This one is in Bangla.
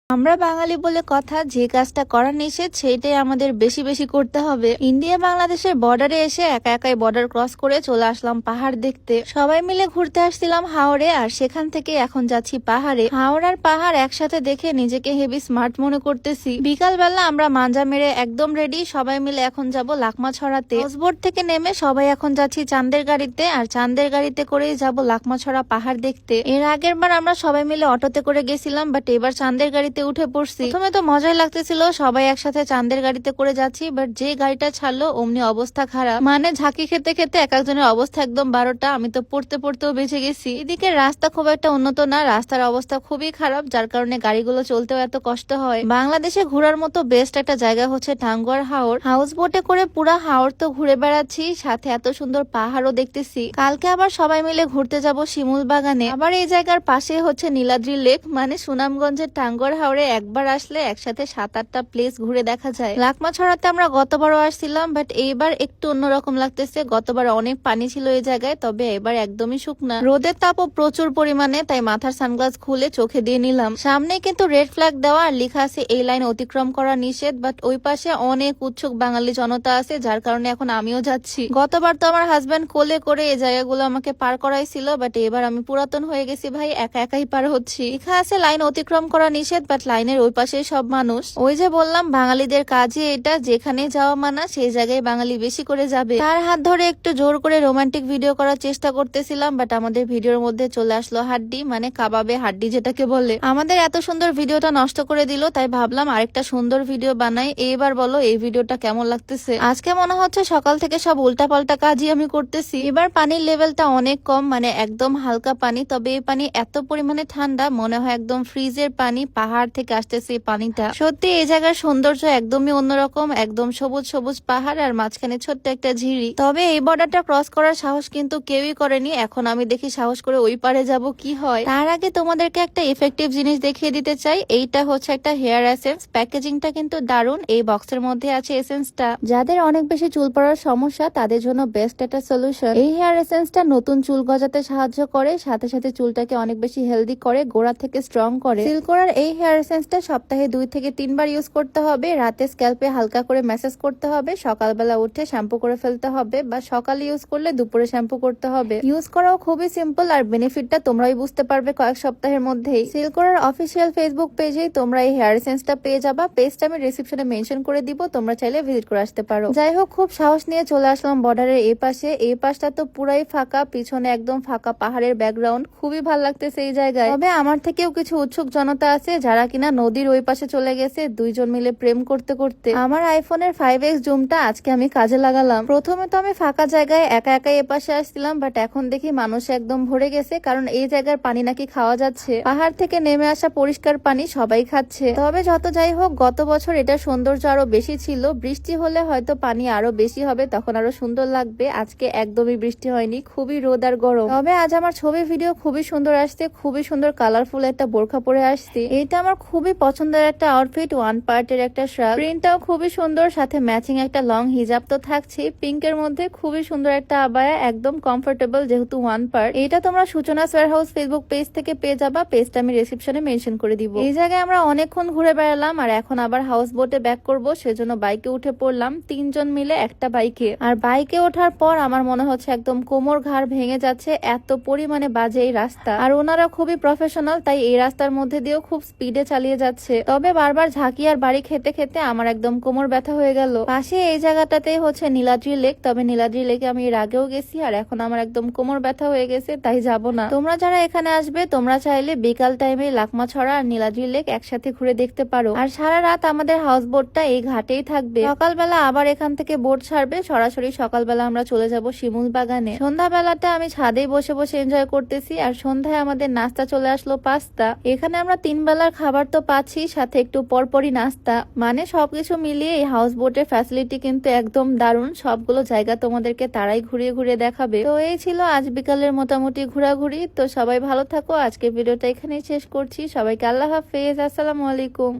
আমরা বাঙালি বলে কথা, যে কাজটা করা নিষেধ সেইটাই আমাদের বেশি বেশি করতে হবে। ইন্ডিয়া বাংলাদেশের বর্ডারে এসে একা একাই বর্ডার ক্রস করে চলে আসলাম পাহাড় দেখতে। সবাই মিলে ঘুরতে আসছিলাম হাওড়ে, আর সেখান থেকে এখন যাচ্ছি পাহাড়ে। হাওড় আর পাহাড় একসাথে দেখে নিজেকে হেভি স্মার্ট মনে করতেছি। বিকাল বেলা আমরা মাঞ্জা মেরে একদম রেডি, সবাই মিলে এখন যাব লাকমাছড়াতে। হাউসবোট থেকে নেমে সবাই এখন যাচ্ছি চাঁদের গাড়িতে, আর চাঁদের গাড়িতে করেই যাব লাকমাছড়া পাহাড় দেখতে। এর আগের বার আমরা সবাই মিলে অটোতে করে গেছিলাম, বাট এবার চাঁদের গাড়িতে উঠে পড়ছি। প্রথমে তো মজাই লাগতেছিল, সবাই একসাথে চাঁদের গাড়িতে করে যাচ্ছি, বাট যে গাড়িটা ছাড়লো অমনি অবস্থা খারাপ। মানে ঝাঁকি খেতে খেতে এক একজনের অবস্থা একদম 12টা। আমি তো পড়তে পড়তেও বেঁচে গেছি। এদিকে রাস্তা খুব একটা উন্নত না, রাস্তার অবস্থা খুবই খারাপ, যার কারণে গাড়িগুলো চলতেও এত কষ্ট হয়। বাংলাদেশে ঘোরার মতো বেস্ট একটা জায়গা হচ্ছে টাঙ্গুয়ার হাওর। হাউস বোটে করে পুরা হাওর তো ঘুরে বেড়াচ্ছি, সাথে এত সুন্দর পাহাড়ও দেখতেছি। কালকে আবার সবাই মিলে ঘুরতে যাব শিমুল বাগানে। আবার এই জায়গার পাশে হচ্ছে নীলাদ্রি লেক, মানে সুনামগঞ্জের টাঙ্গুয়ার হাওরে একবার আসলে একসাথে 7-8টা প্লেস ঘুরে দেখা যায়। লাকমাছড়াতে আমরা গতবারও আসছিলাম, বাট এইবার একটু অন্যরকম লাগতেছে। গতবার অনেক পানি ছিল এই জায়গায়, তবে এবার একদমই শুকনা। রোদের তাপও প্রচুর পরিমাণে, তাই মাথার সানগ্লাস খুলে চোখে দিয়ে নিলাম। সামনে কিন্তু রেড ফ্ল্যাগ দেওয়া, আর লেখা আছে এই লাইন অতিক্রম করা নিষেধ। বাট ওই পাশে অনেক উৎসুক বাঙালি জনতা আছে, যার কারণে এখন আমিও যাচ্ছি। গতবার তো আমার হাজবেন্ড কোলে করে এই জায়গাগুলো আমাকে পার করাইছিল, বাট এবার আমি পুরাতন হয়ে গেছি ভাই, একা একাই পার হচ্ছি। লেখা আছে লাইন অতিক্রম করা নিষেধ, বাট লাইনের ওই পাশে সব মানুষ। ওই যে বললাম বাঙালিদের কাজই এটা, যেখানে যাওয়া মানা সেই জায়গায় বাঙালি বেশি করে যাবে। তার হাত ধরে একটু জোর করে রোমান্টিক ভিডিও করার চেষ্টা করতেছিলাম, বাট আমাদের ভিডিওর মধ্যে চলে আসলো হাড্ডি, মানে কাবাবে হাড্ডি যেটাকে বলে। আমাদের এত সুন্দর ভিডিওটা নষ্ট করে দিল, তাই ভাবলাম আরেকটা সুন্দর ভিডিও বানাই। এইবার বলো এই ভিডিওটা কেমন লাগতেছে? আজকে মনে হচ্ছে সকাল থেকে সব উল্টা পাল্টা কাজই আমি করতেছি। এবার পানির লেভেলটা অনেক কম, মানে একদম হালকা পানি, তবে এই পানি এত পরিমাণে ঠান্ডা মনে হয় একদম ফ্রিজের পানি। পাহাড় থেকে আসতেছে এই পানিটা। সত্যি এই জায়গার সৌন্দর্য একদমই অন্যরকম, একদম সবুজ সবুজ পাহাড় আর মাঝখানে ছোট্ট একটা ঝিরি। তবে এই বর্ডারটা ক্রস করার সাহস কিন্তু কেউই করেনি। এখন আমি দেখি সাহস করে ওই পারে যাব কি হয়। তার আগে তোমাদেরকে একটা ইফেক্টিভ জিনিস দেখিয়ে দিতে চাই। এইটা হচ্ছে একটা হেয়ার এসেন্স, প্যাকেজিংটা কিন্তু দারুণ। এই বক্সের মধ্যে আছে এসেন্সটা। যাদের অনেক বেশি চুল পড়ার সমস্যা তাদের জন্য বেস্ট একটা সলিউশন। এই হেয়ার এসেন্সটা নতুন চুল গজাতে সাহায্য করে, সাথে সাথে চুলটাকে অনেক বেশি হেলদি করে, গোড়া থেকে স্ট্রং করে। সিল্কোরার এই হেয়ার এসেন্সটা সপ্তাহে 2 থেকে 3 বার ইউজ করতে হবে। রাতে স্ক্যাল্পে হালকা করে ম্যাসাজ করতে হবে, সকালবেলা উঠে শ্যাম্পু করে ফেলতে হবে, বা সকালে ইউজ করলে দুপুরে শ্যাম্পু করতে হবে। ইউজ করাও খুবই সিম্পল, আর বেনিফিটটা তোমরাই বুঝতে পারবে কয়েক সপ্তাহের মধ্যেই। সিল্কোরার অফিসিয়াল ফেসবুক পেজেই তোমরা এই হেয়ার এসেন্সটা পেয়ে যাবা। পেজটা আমি ডেসক্রিপশনে মেনশন করে দিব, তোমরা চাইলে ভিজিট করে আসতে পারো। যাই হোক, খুব সাহস নিয়ে চলে আসলাম বর্ডারের এই পাশে। এই পাশটা তো পুরাই ফাঁকা, পিছনে একদম ফাঁকা পাহাড়ের ব্যাকগ্রাউন্ড। খুবই ভালো লাগতেছে এই জায়গায়। তবে আমার থেকেও কিছু উৎসুক জনতা আছে যারা কিনা নদীর ওই পাশে চলে গেছে, দুইজন মিলে প্রেম করতে করতে। আমার আইফোনের 5x জুমটা আজকে আমি কাজে লাগালাম। প্রথমে তো আমি ফাঁকা জায়গায় একা একাই এপাশে আসছিলাম, বাট এখন দেখি মানুষ একদম ভরে গেছে, কারণ এই জায়গার পানি নাকি খাওয়া যাচ্ছে। পাহাড় থেকে নেমে আসা পরিষ্কার পানি সবাই খাচ্ছে। তবে যত যাই হোক, গত বছর এটা সৌন্দর্য আরো বেশি ছিল। বৃষ্টি হলে হয়তো পানি আরো বেশি হবে, তখন আরো সুন্দর লাগবে। আজকে একদমই বৃষ্টি হয়নি, খুবই রোদ আর গরম। তবে আজ আমার ছবি ভিডিও খুবই সুন্দর আসছে, খুবই সুন্দর কালারফুল একটা বোরখা পরে আসছে। এটা আমার খুবই পছন্দের একটা আউটফিট, ওয়ান পার্টের একটা শার্ট, প্রিন্টটাও খুবই সুন্দর, সাথে ম্যাচিং একটা লং হিজাব তো থাকছে পিঙ্কের মধ্যে। খুবই সুন্দর একটা আবায়া, একদম কমফোর্টেবল যেহেতু ওয়ান পার্ট। এটা তোমরা সূচনা ওয়্যার হাউস ফেসবুক পেজ থেকে পেয়ে যাবা। পেজটা আমি ডেসক্রিপশনে মেনশন করে দিব। এই জায়গায় আমরা অনেকক্ষণ ঘুরে বেড়ালাম, আর এখন আবার হাউস বোটে ব্যাক করবো, সেজন্য বাইকে উঠে পড়লাম। 3 জন মিলে একটা বাইকে। আর বাইকে ওঠার পর আমার মনে হচ্ছে একদম কোমর ঘাড় ভেঙে যাচ্ছে, এত পরিমাণে বাজে এই রাস্তা। আর ওনারা খুবই প্রফেশনাল, তাই এই রাস্তার মধ্যে দিয়েও খুব স্পিডে চালিয়ে যাচ্ছে। তবে বারবার ঝাঁকি আর বাড়ি খেতে খেতে আমার একদম কোমর ব্যথা হয়ে গেল। পাশে এই জায়গাটাতে হচ্ছে নীলাদ্রি লেক, তবে নীলাদ্রি লেকে আমি এর আগেও গেছি, আর এখন আমার একদম কোমর ব্যথা হয়ে গেছে, তাই যাব না। তোমরা যারা এখানে আসবে তোমরা চাইলে বিকাল টাইমে লাকমাছড়া আর নীলাদ্রি লেক একসাথে ঘুরে দেখতে পারো। আর সারা রাত আমাদের হাউস বোটটা এই ঘাটেই থাকবে। সকালবেলা আবার এখান থেকে বোট ছাড়বে, সরাসরি সকালবেলা আমরা চলে যাব শিমুল বাগানে। সন্ধ্যাবেলাটা আমি ছাদেই বসে বসে এনজয় করতেছি, আর সন্ধ্যায় আমাদের নাস্তা চলে আসলো পাস্তা। এখানে আমরা 3 বেলার খাবার তো পাচ্ছি, সাথে একটু পরপরই নাস্তা। মানে সবকিছু মিলিয়ে এই হাউস বোটের ফ্যাসিলিটি কিন্তু একদম দারুণ। সবগুলো জায়গা তোমাদেরকে তারাই ঘুরিয়ে ঘুরিয়ে দেখাবে। তো এই ছিল আজ বিকালের মোটামুটি ঘোরাঘুরি। তো সবাই ভালো থাকো, আজকে ভিডিওটা এখানেই শেষ করছি। সবাইকে আল্লাহ হাফেজ, আসসালামু আলাইকুম।